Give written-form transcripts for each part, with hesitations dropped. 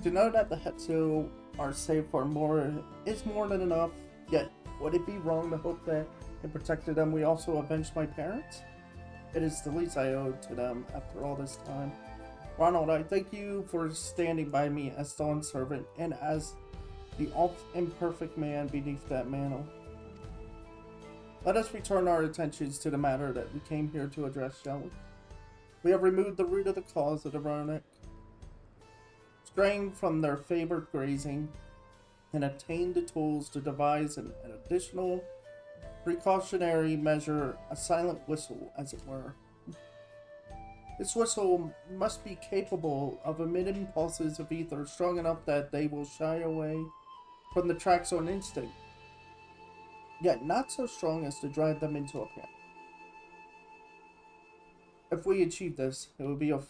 To know that the Hetsu are safe for more is more than enough, yet would it be wrong to hope that in protecting them we also avenged my parents? It is the least I owe to them after all this time. Ronald, I thank you for standing by me as Dawn's servant and as the imperfect man beneath that mantle. Let us return our attentions to the matter that we came here to address, shall we? We have removed the root of the cause of the Ronic, straying from their favored grazing, and obtained the tools to devise an additional precautionary measure, a silent whistle, as it were. This whistle must be capable of emitting pulses of ether strong enough that they will shy away from the tracks on instinct, yet not so strong as to drive them into a panic. If we achieve this, it would be a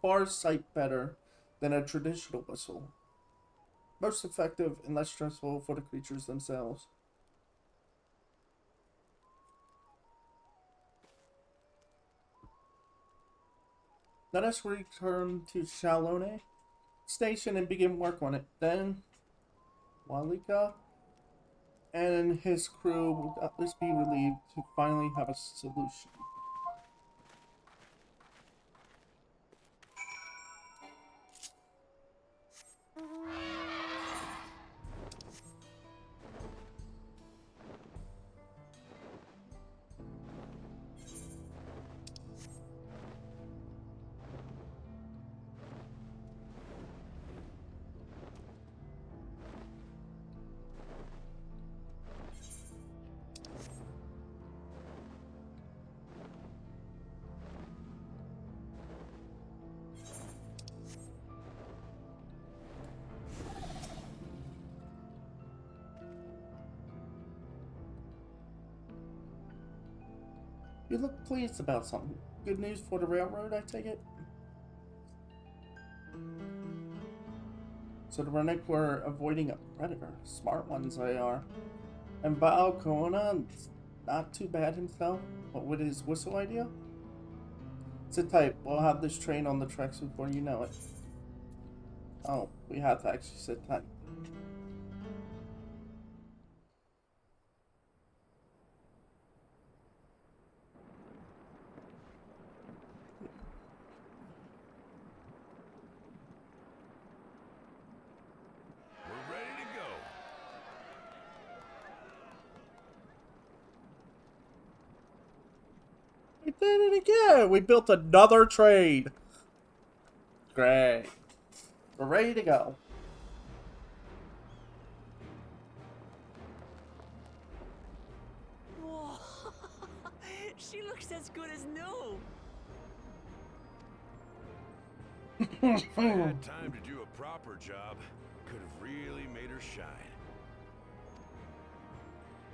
far sight better than a traditional whistle, most effective and less stressful for the creatures themselves. Let us return to Shalone Station and begin work on it. Then, Walika and his crew will at least be relieved to finally have a solution. You look pleased about something. Good news for the railroad, I take it? So the Renick were avoiding a predator. Smart ones they are. And Bao Kona's not too bad himself, but with his whistle idea? Sit tight, we'll have this train on the tracks before you know it. Oh, we have to actually sit tight. We did it again! We built another train! Great. We're ready to go. Whoa. She looks as good as new. If I had time to do a proper job, could have really made her shine.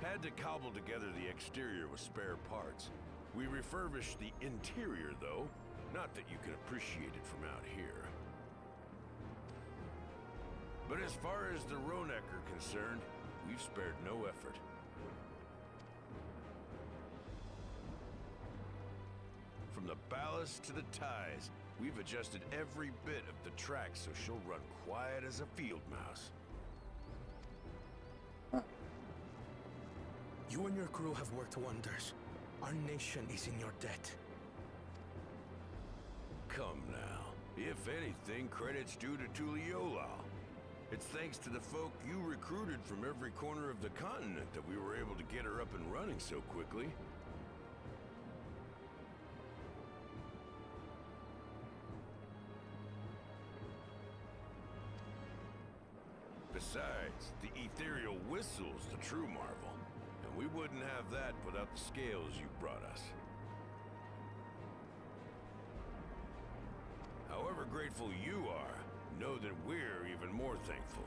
Had to cobble together the exterior with spare parts. We refurbished the interior, though. Not that you can appreciate it from out here. But as far as the Ronick are concerned, we've spared no effort. From the ballast to the ties, we've adjusted every bit of the track so she'll run quiet as a field mouse. You and your crew have worked wonders. Our nation is in your debt. Come now. If anything, credit's due to Tuliolal. It's thanks to the folk you recruited from every corner of the continent that we were able to get her up and running so quickly. Besides, the ethereal whistle's the true marvel. And we wouldn't have that without the scales you brought us. However grateful you are, know that we're even more thankful.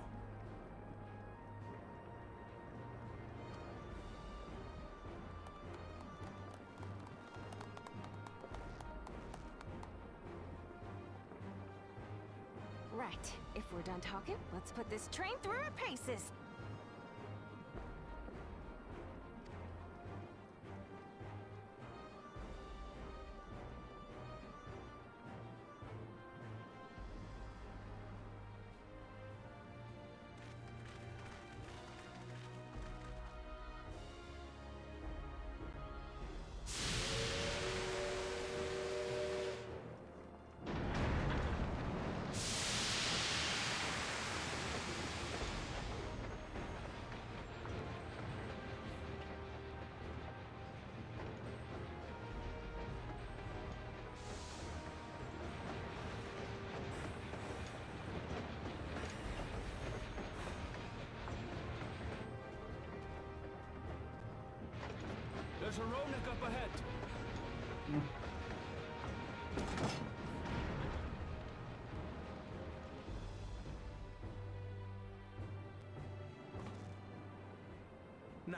Right. If we're done talking, let's put this train through our paces. There's a Ronak up ahead. Now,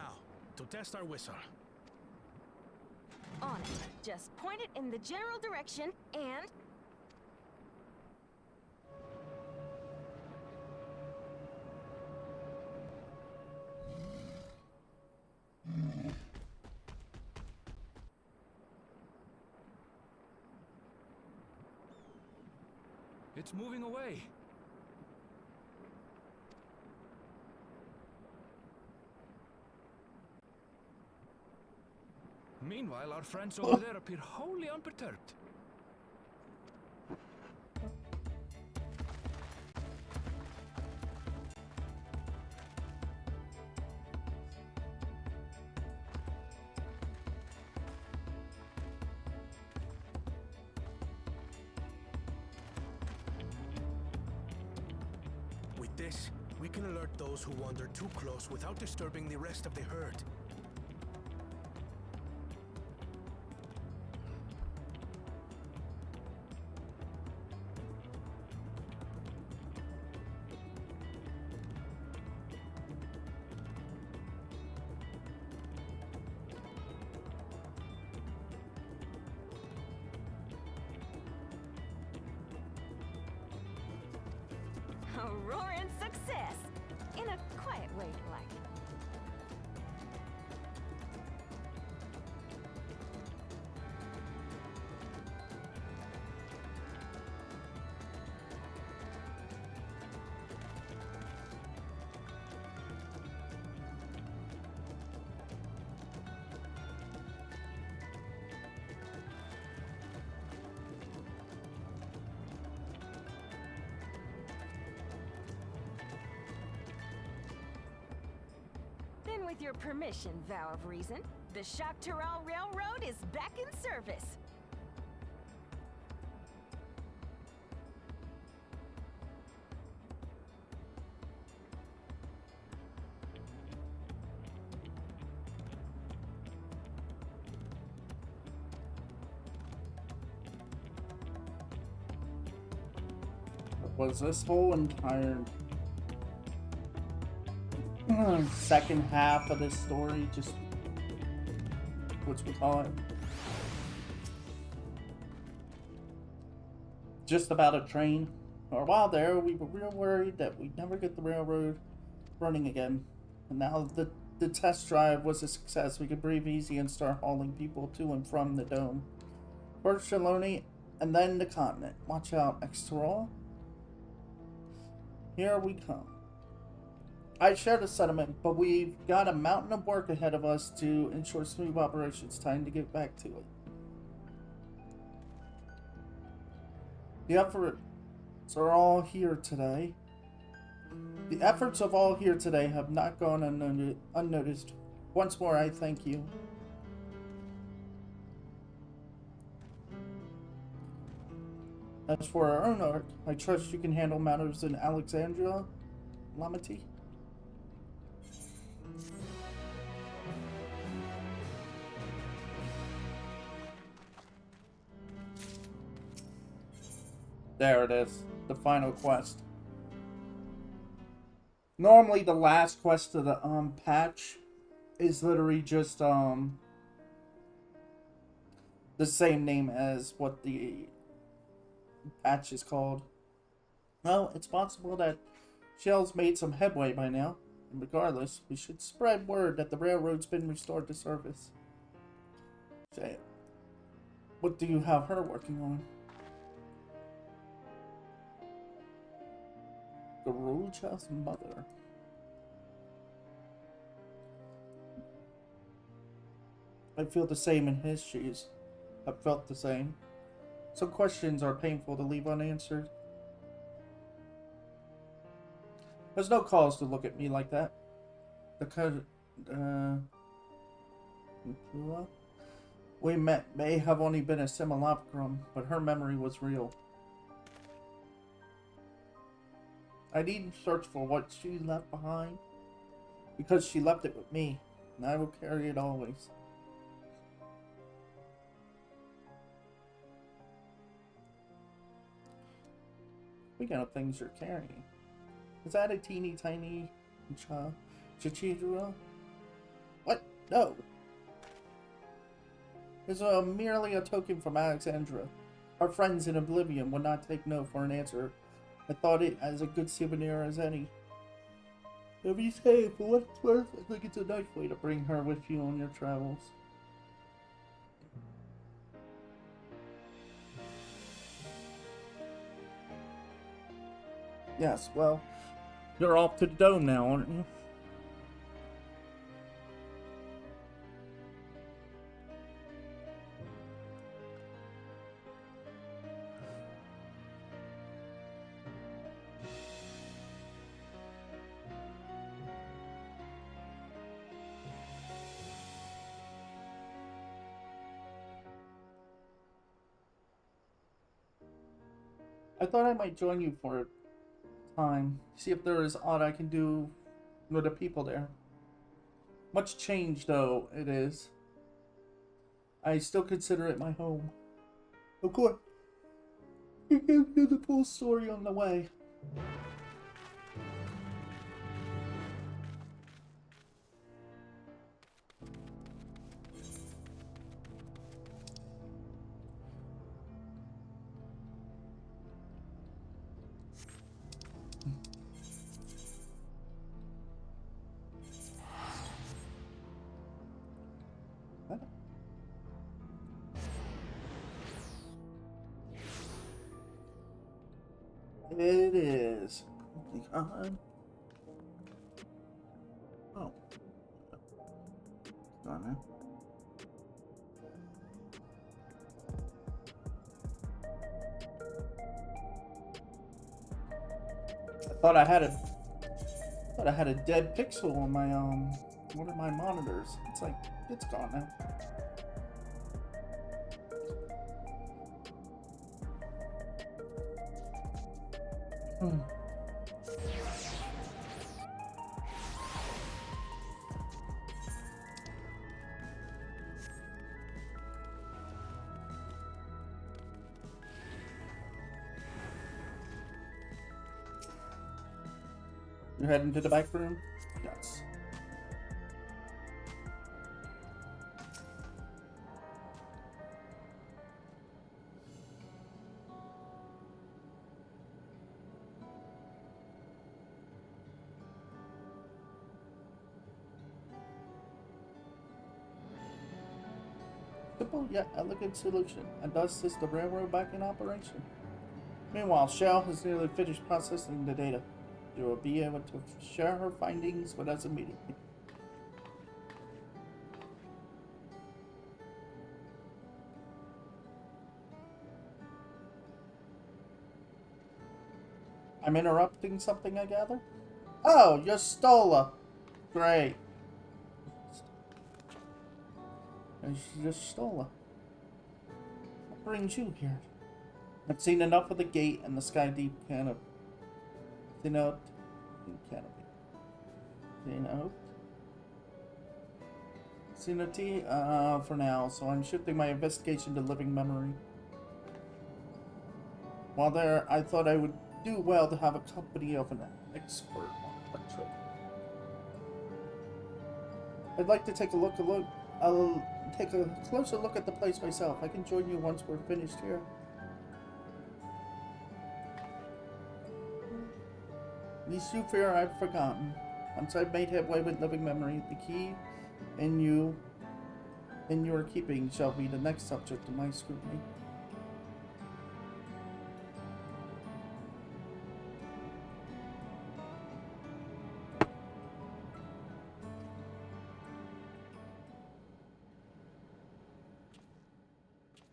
to test our whistle. On it. Just point it in the general direction and... It's moving away. Meanwhile, our friends over there appear wholly unperturbed. With this, we can alert those who wander too close without disturbing the rest of the herd. A roaring success! In a quiet way, like. Then with your permission, Vow of Reason, the Shaktaral Railroad is back in service. Was this whole entire second half of this story just whatchamacallit? Just about a train? For a while there, we were real worried that we'd never get the railroad running again. And now the test drive was a success. We could breathe easy and start hauling people to and from the dome. First Shaloni, and then the continent. Watch out, Exterol. Here we come. I share the sentiment, but we've got a mountain of work ahead of us to ensure smooth operations. Time to get back to it. The efforts are all here today. The efforts of all here today have not gone unnoticed. Once more, I thank you. As for our own arc, I trust you can handle matters in Alexandria, Lamity. There it is, the final quest. Normally the last quest of the patch is literally just the same name as what the patch is called. Well, it's possible that Shell's made some headway by now. And regardless, we should spread word that the railroad's been restored to service. Say, what do you have her working on? Garuja's mother. I feel the same in his shoes. I've felt the same. Some questions are painful to leave unanswered. There's no cause to look at me like that. We may have only been a simulacrum, but her memory was real. I needn't search for what she left behind, because she left it with me, and I will carry it always. Speaking of things you're carrying, is that a teeny tiny Chichidra? What? No. It's merely a token from Alexandra. Our friends in Oblivion would not take no for an answer. I thought it as a good souvenir as any. If you say for what it's worth, I think it's a nice way to bring her with you on your travels. Yes, well, you're off to the dome now, aren't you? I thought I might join you for a time. See if there is aught I can do with the people there. Much change, though, it is. I still consider it my home. Of course. I can give you the full story on the way. It is. Oh. Gone now. I thought I had a dead pixel on my one of my monitors. It's like it's gone now. You're heading to the back room? Yes. Simple yet elegant solution, and thus is the railroad back in operation. Meanwhile, Shell has nearly finished processing the data. You will be able to share her findings with us immediately. I'm interrupting something, I gather? Oh, you're Stola. Great. And she just Stola. What brings you here? I've seen enough of the gate and the sky deep canopy. Sanity, for now, so I'm shifting my investigation to living memory. While there, I thought I would do well to have a company of an expert on the trip. I'd like to take I'll take a closer look at the place myself. I can join you once we're finished here. Least you fear I've forgotten. Once I've made headway with living memory, the key in your keeping shall be the next subject of my scrutiny.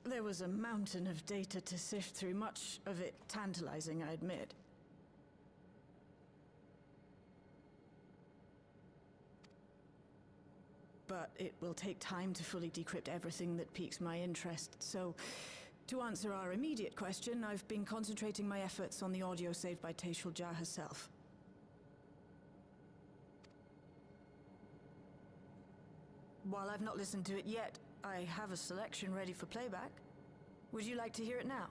There was a mountain of data to sift through, much of it tantalizing, I admit. But it will take time to fully decrypt everything that piques my interest, so to answer our immediate question, I've been concentrating my efforts on the audio saved by Tashul Jah herself. While I've not listened to it yet, I have a selection ready for playback. Would you like to hear it now?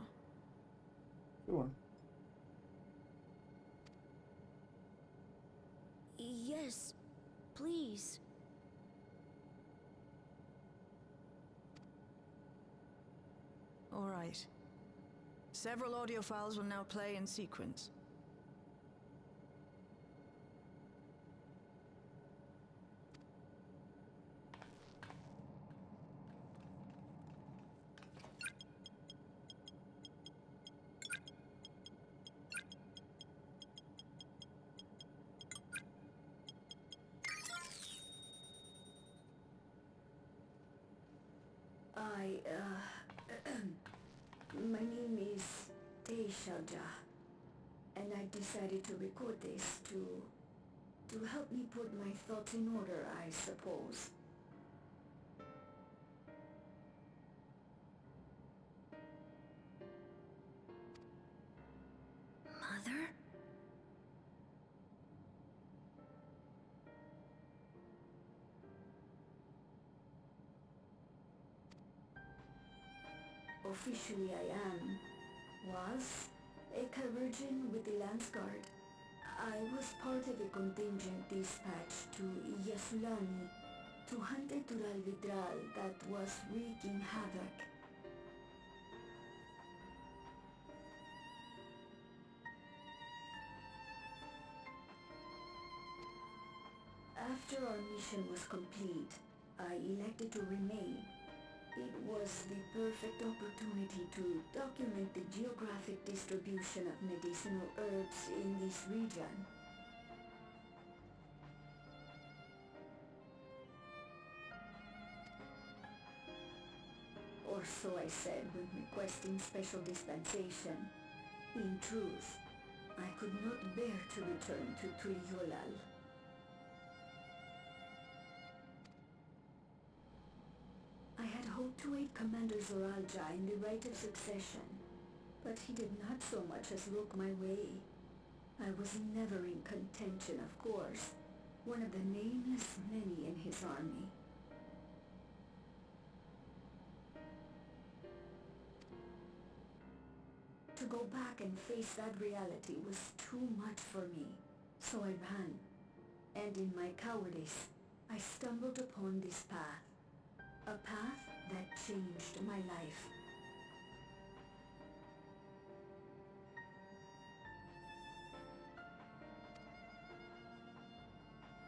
Sure. Yes, please. All right. Several audio files will now play in sequence. My name is Teishaja, and I decided to record this to help me put my thoughts in order, I suppose. Mother? Officially was a Virgin with the Lance Guard. I was part of a contingent dispatched to Yasulani to hunt a Tural Vidral that was wreaking havoc. After our mission was complete, I elected to remain. It was the perfect opportunity to document the geographic distribution of medicinal herbs in this region. Or so I said when requesting special dispensation. In truth, I could not bear to return to Tuliolal. I had hoped to aid Commander Zoralja in the right of succession, but he did not so much as look my way. I was never in contention, of course, one of the nameless many in his army. To go back and face that reality was too much for me, so I ran, and in my cowardice, I stumbled upon this path. A path that changed my life.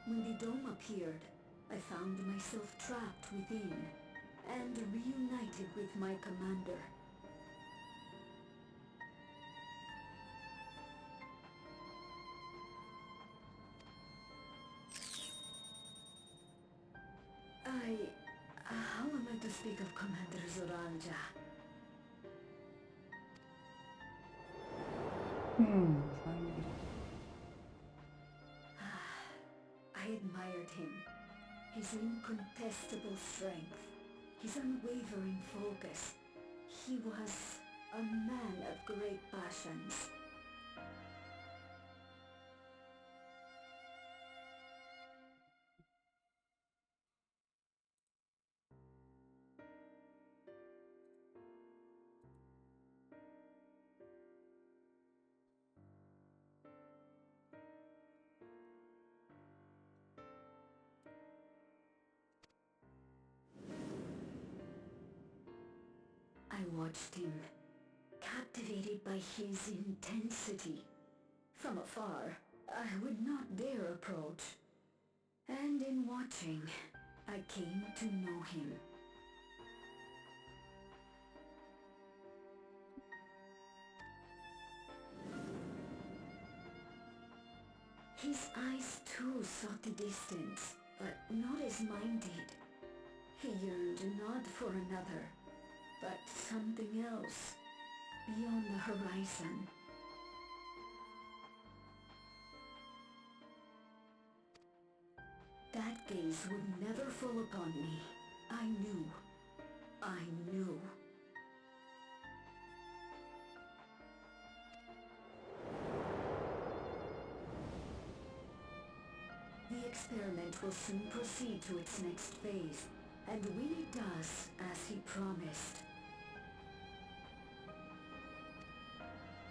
When the dome appeared, I found myself trapped within and reunited with my commander. How am I to speak of Commander Zoralja? I admired him. His incontestable strength, his unwavering focus. He was a man of great passions. I watched him, captivated by his intensity. From afar, I would not dare approach. And in watching, I came to know him. His eyes too sought the distance, but not as mine did. He yearned not for another, but something else, beyond the horizon. That gaze would never fall upon me. I knew. The experiment will soon proceed to its next phase, and when it does, as he promised,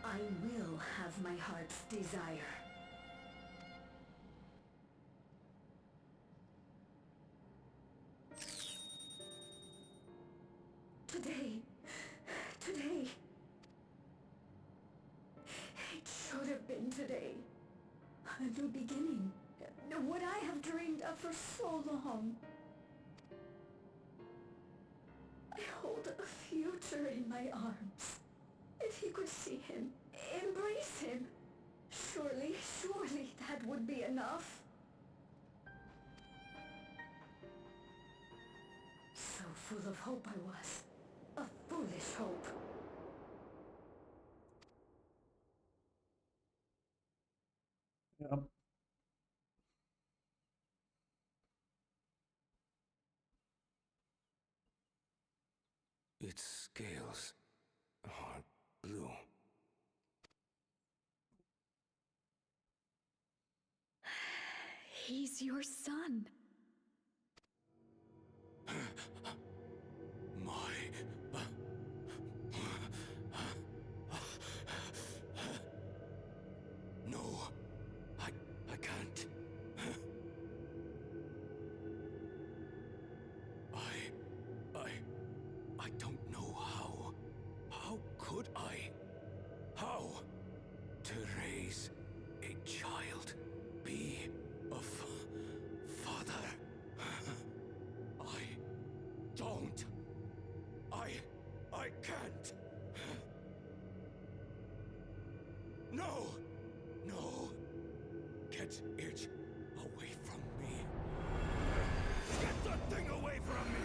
I will have my heart's desire. today. Today. It should have been today. A new beginning. What I have dreamed of for so long. I hold a future in my arms. If he could see him, embrace him, surely that would be enough. So full of hope I was. A foolish hope. Yep. Its scales are blue. He's your son. No, I can't. I don't know how. How could I? How? To raise a child, be a father. I don't. I can't. No! No! Get it away from me. Get that thing away from me!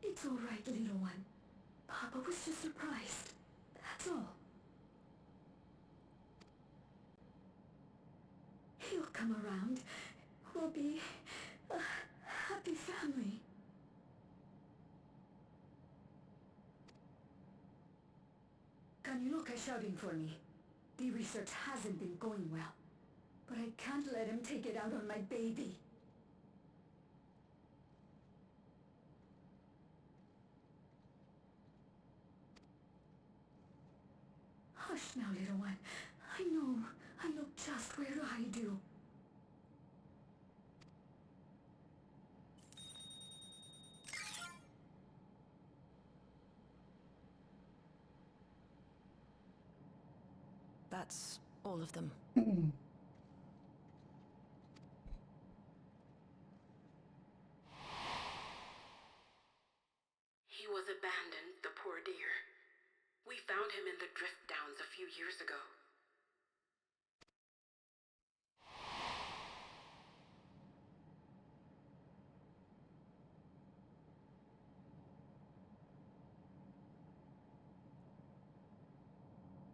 It's all right, little one. Papa was just surprised. That's all. He'll come around. We'll be a happy family. Kaniloka's shouting for me. The research hasn't been going well. But I can't let him take it out on my baby. Hush now, little one. I know just where to hide you. That's all of them. He was abandoned, the poor dear. We found him in the drift downs a few years ago.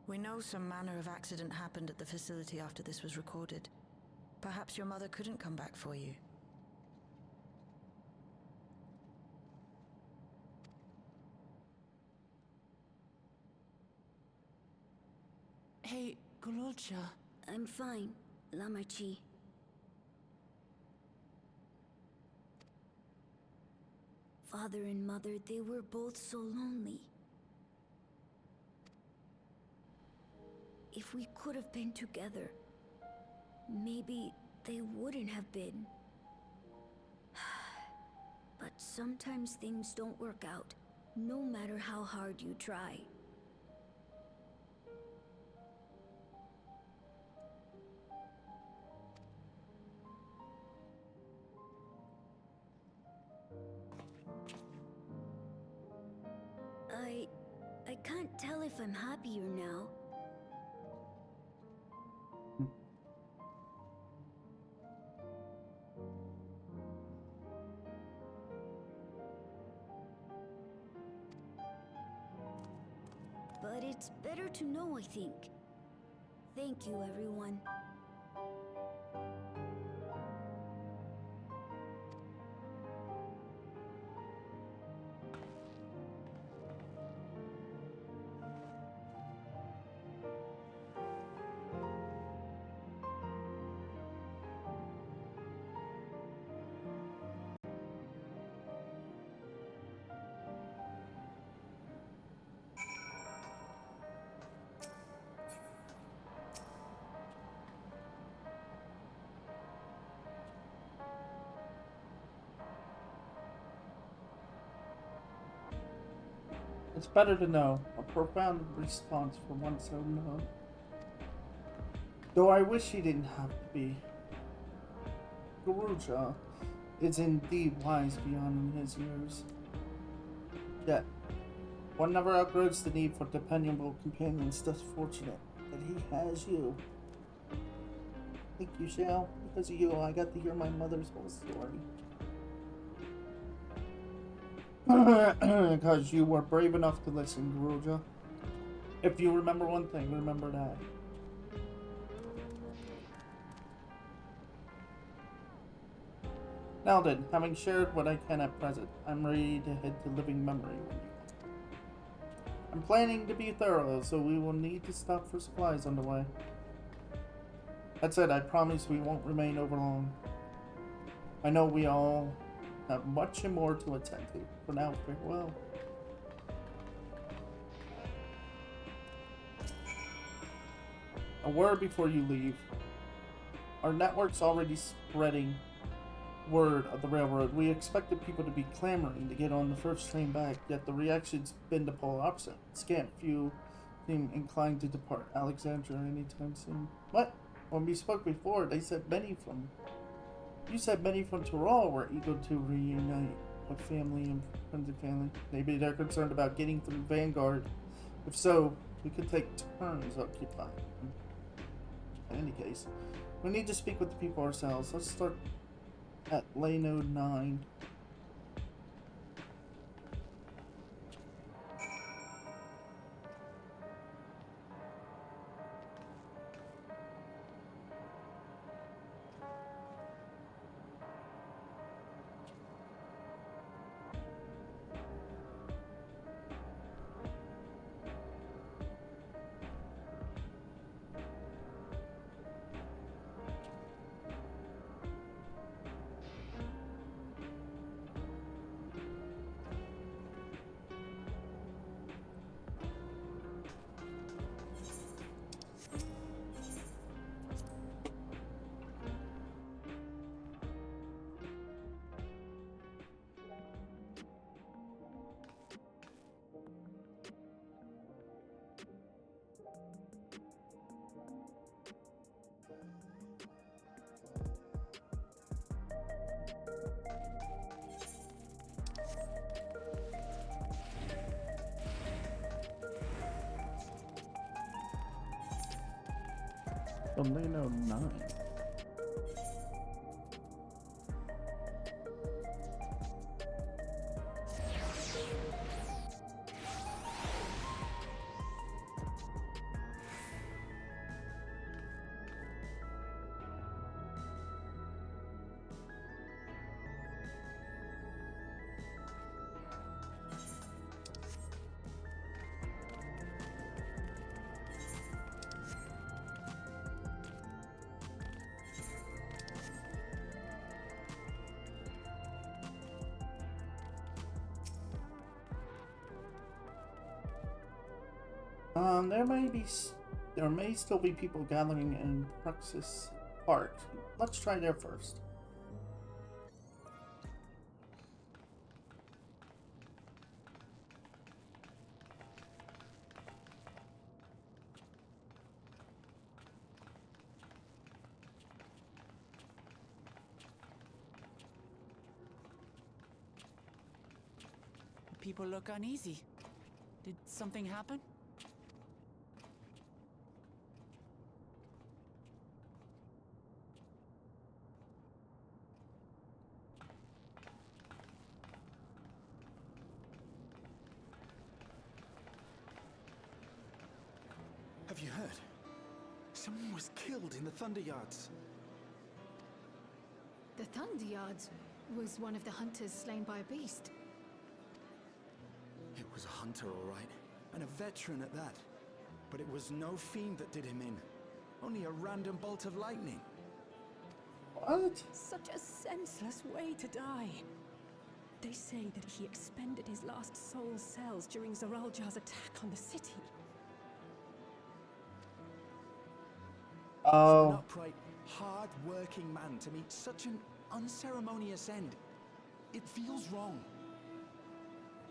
We know some manner of accident happened at the facility after this was recorded. Perhaps your mother couldn't come back for you. Hey, Gololcha. I'm fine, Lamarchi. Father and mother, they were both so lonely. If we could have been together, maybe they wouldn't have been. But sometimes things don't work out, no matter how hard you try. I can't tell if I'm happier now. But it's better to know, I think. Thank you, everyone. It's better to know. A profound response for one so known. Though I wish he didn't have to be. Garuja is indeed wise beyond his years. Yet, one never outgrows the need for dependable companions. Thus fortunate that he has you. Thank you, Shao. Because of you, I got to hear my mother's whole story. Because you were brave enough to listen, Garuja. If you remember one thing, remember that. Now then, having shared what I can at present, I'm ready to head to living memory with you. I'm planning to be thorough, so we will need to stop for supplies on the way. That said, I promise we won't remain over long. I know we all have much and more to attend to. For now, farewell. A word before you leave. Our network's already spreading word of the railroad. We expected people to be clamoring to get on the first train back, yet the reaction's been the polar opposite. Scant few seem inclined to depart Alexandria anytime soon. What? When we spoke before, they said many from... You said many from Tyrol were eager to reunite with family and friends and family. Maybe they're concerned about getting through Vanguard. If so, we could take turns occupying. In any case, we need to speak with the people ourselves. Let's start at Lano 9. Lano 9. There may still be people gathering in Praxis Park. Let's try there first. People look uneasy. Did something happen? Have you heard? Someone was killed in the Thunder Yards. The Thunder Yards was one of the hunters slain by a beast. It was a hunter, all right, and a veteran at that. But it was no fiend that did him in. Only a random bolt of lightning. What? Such a senseless way to die. They say that he expended his last soul cells during Zoraljar's attack on the city. For an upright, hard-working man to meet such an unceremonious end, it feels wrong.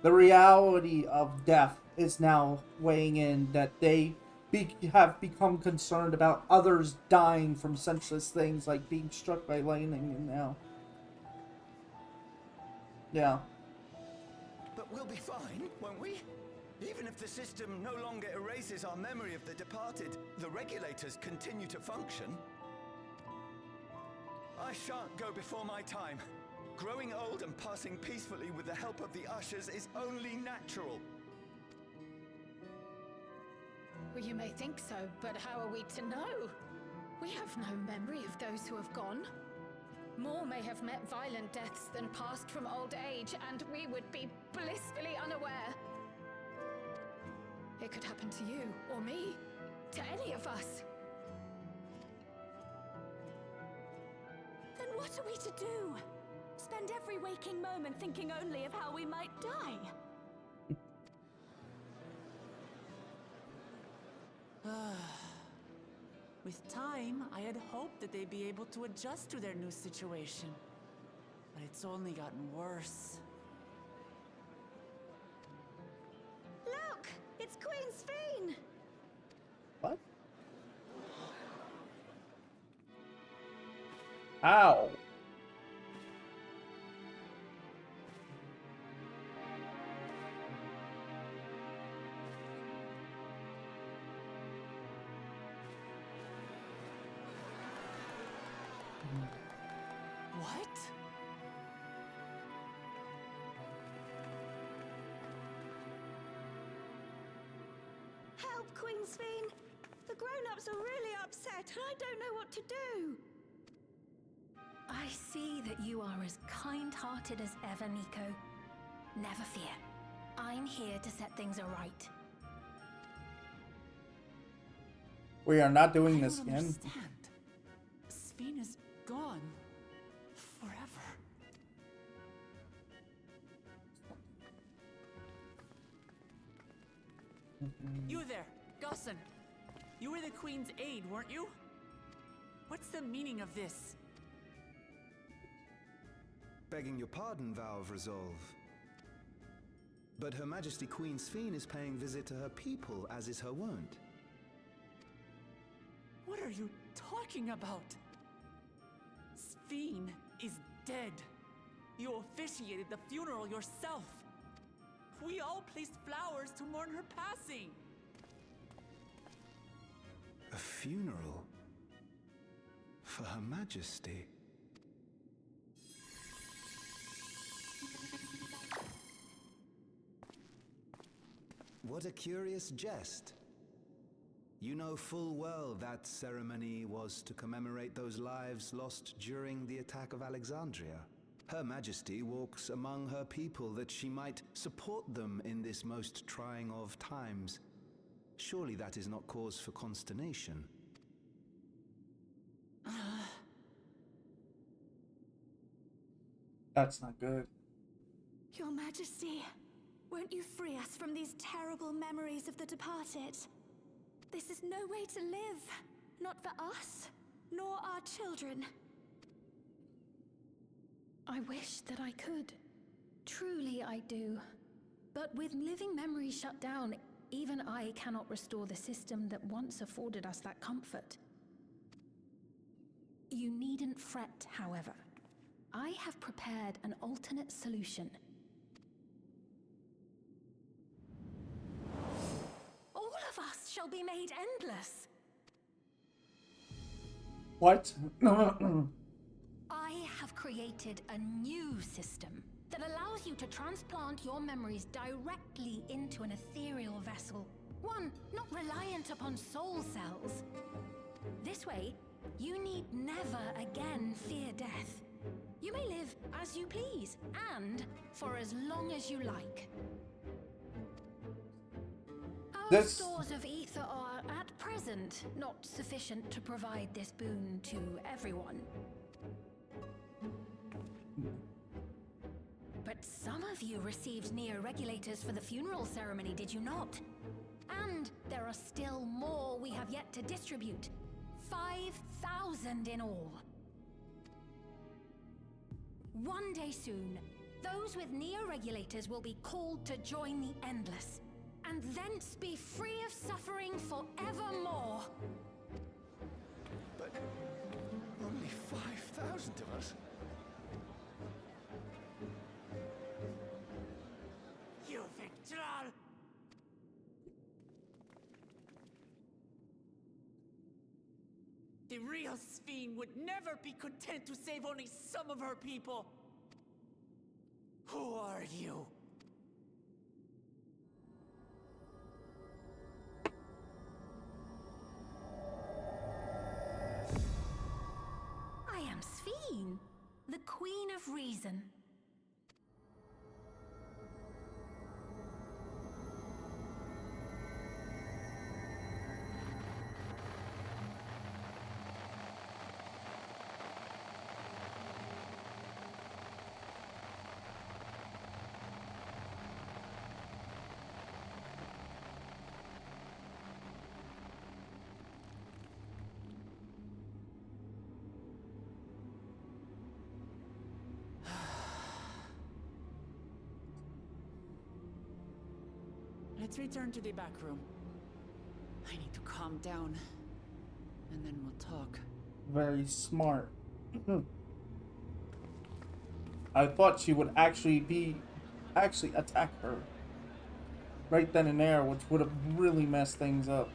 the reality of death is now weighing in, that they have become concerned about others dying from senseless things like being struck by lightning, and now. Yeah. But we'll be fine, won't we? Even if the system no longer erases our memory of the departed, the regulators continue to function. I shan't go before my time. Growing old and passing peacefully with the help of the ushers is only natural. Well, you may think so, but how are we to know? We have no memory of those who have gone. More may have met violent deaths than passed from old age, and we would be blissfully unaware. It could happen to you, or me, to any of us. Then what are we to do? Spend every waking moment thinking only of how we might die? With time, I had hoped that they'd be able to adjust to their new situation. But it's only gotten worse. Look! It's Queen Sphene! What? Ow! What? Help, Queen Sphene! The grown-ups are really upset, and I don't know what to do! I see that you are as kind-hearted as ever, Nico. Never fear. I'm here to set things aright. We are not doing this again. Understand. Sphene is gone. Forever. You there, Gusson. You were the Queen's aide, weren't you? What's the meaning of this? Begging your pardon, Vow of Resolve. But Her Majesty Queen Sphene is paying visit to her people, as is her wont. What are you talking about? Sphene is dead. You officiated the funeral yourself. We all placed flowers to mourn her passing. A funeral? For Her Majesty? What a curious jest. You know full well that ceremony was to commemorate those lives lost during the attack of Alexandria. Her Majesty walks among her people that she might support them in this most trying of times. Surely that is not cause for consternation. That's not good. Your Majesty, won't you free us from these terrible memories of the departed? This is no way to live. Not for us, nor our children. I wish that I could. Truly I do. But with living memories shut down, even I cannot restore the system that once afforded us that comfort. You needn't fret, however. I have prepared an alternate solution. All of us shall be made endless. What? I have created a new system that allows you to transplant your memories directly into an ethereal vessel. One not reliant upon soul cells. This way, you need never again fear death. You may live as you please, and for as long as you like. Our stores of ether are, at present, not sufficient to provide this boon to everyone. But some of you received Neo-Regulators for the funeral ceremony, did you not? And there are still more we have yet to distribute. 5,000 in all. One day soon, Those with neo-regulators will be called to join the Endless, and thence be free of suffering forevermore. But only 5,000 of us. You Victral! The real Sphene would never be content to save only some of her people. Who are you? I am Sphene, the Queen of Reason. Let's return to the back room. I need to calm down, and then we'll talk. Very smart. I thought she would actually attack her right then and there, which would have really messed things up.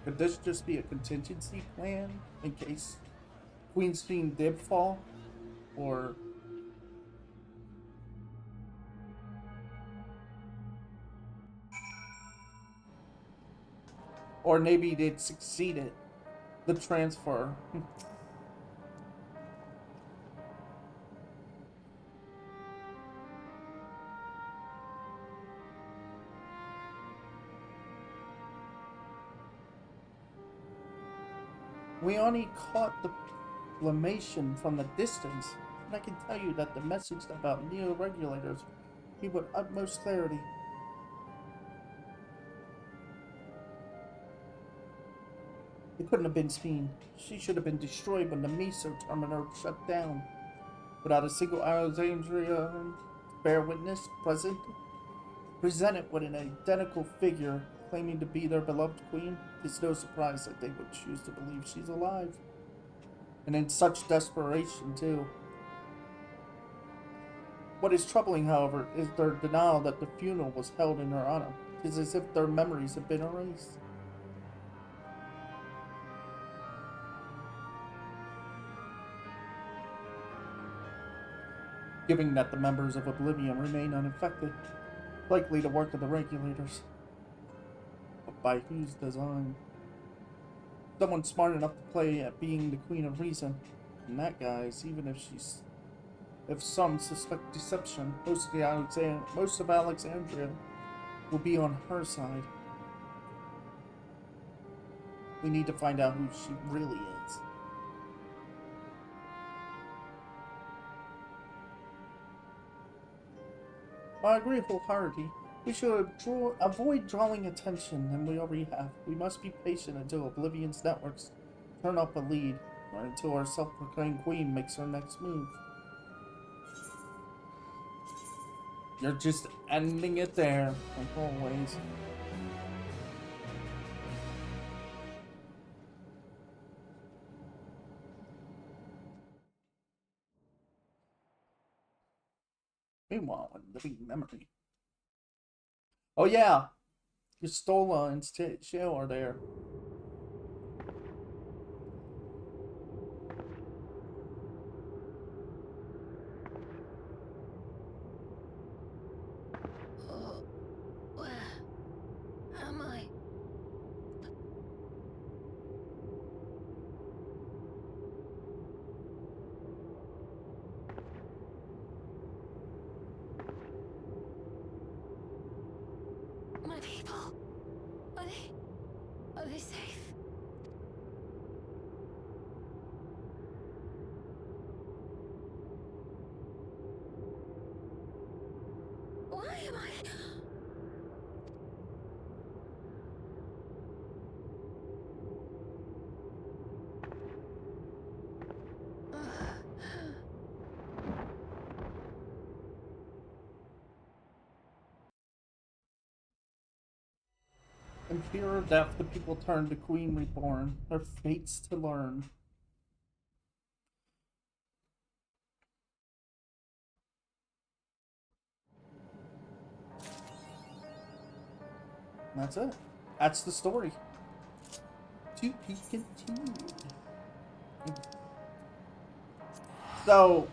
Could this just be a contingency plan in case Queen Sphene did fall? Or... or maybe they'd succeeded the transfer. We only caught the flammation from the distance, and I can tell you that the message about neo-regulators came with utmost clarity. It couldn't have been Sphene. She should have been destroyed when the Meso terminal shut down. Without a single Alexandria bear witness presented with an identical figure claiming to be their beloved queen, it's no surprise that they would choose to believe she's alive. And in such desperation, too. What is troubling, however, is their denial that the funeral was held in her honor. It is as if their memories have been erased. Given that the members of Oblivion remain unaffected, likely the work of the regulators. But by whose design? Someone smart enough to play at being the Queen of Reason. And that, guys, even if some suspect deception, most of Alexandria will be on her side. We need to find out who she really is. I agree wholeheartedly. We should avoid drawing attention, and we already have. We must be patient until Oblivion's networks turn up a lead, or until our self-proclaimed queen makes her next move. You're just ending it there, like always. Meanwhile, in living memory. Oh yeah, Pistola and Shale are there. Where am I? My people, are they safe? Why am I In fear of death, the people turn to Queen Reborn, their fates to learn. And that's it. That's the story. To be continued. So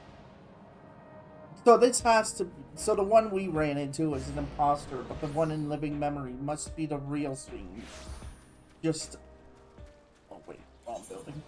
this has to. So the one we ran into is an imposter, but the one in living memory must be the real Fiend. Just. Oh wait, wrong building.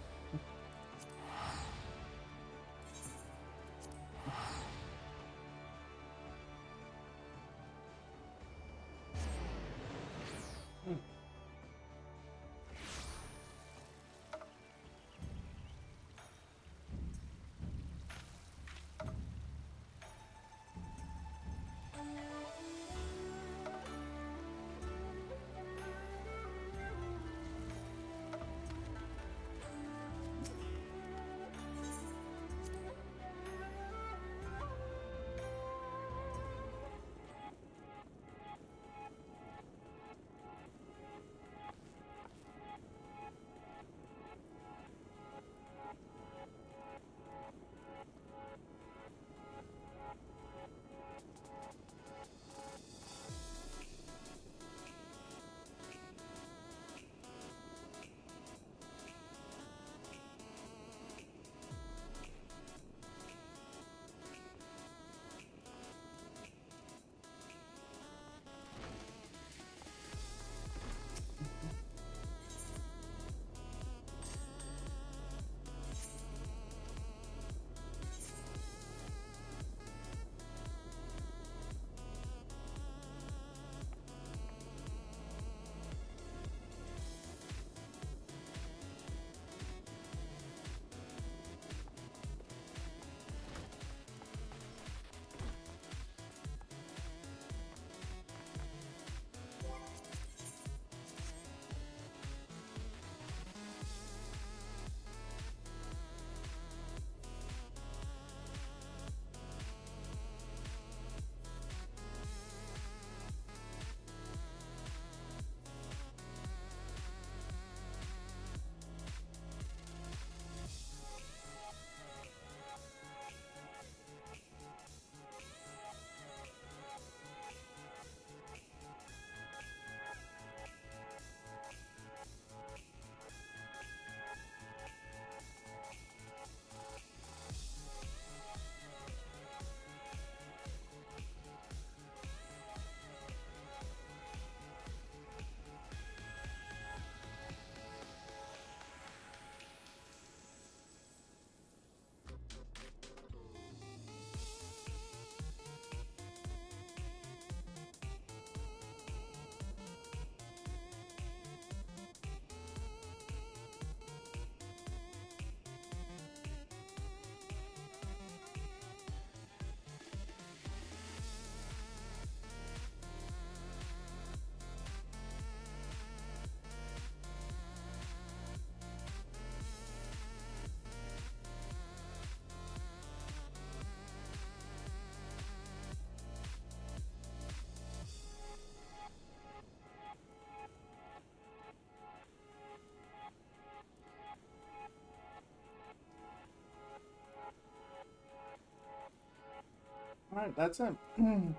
Alright, that's it.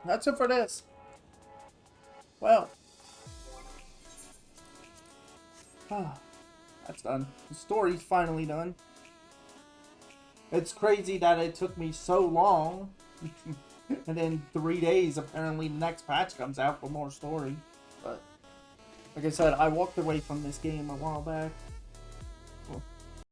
That's it for this. Well. That's done. The story's finally done. It's crazy that it took me so long. And in 3 days, apparently the next patch comes out for more story. But, like I said, I walked away from this game a while back.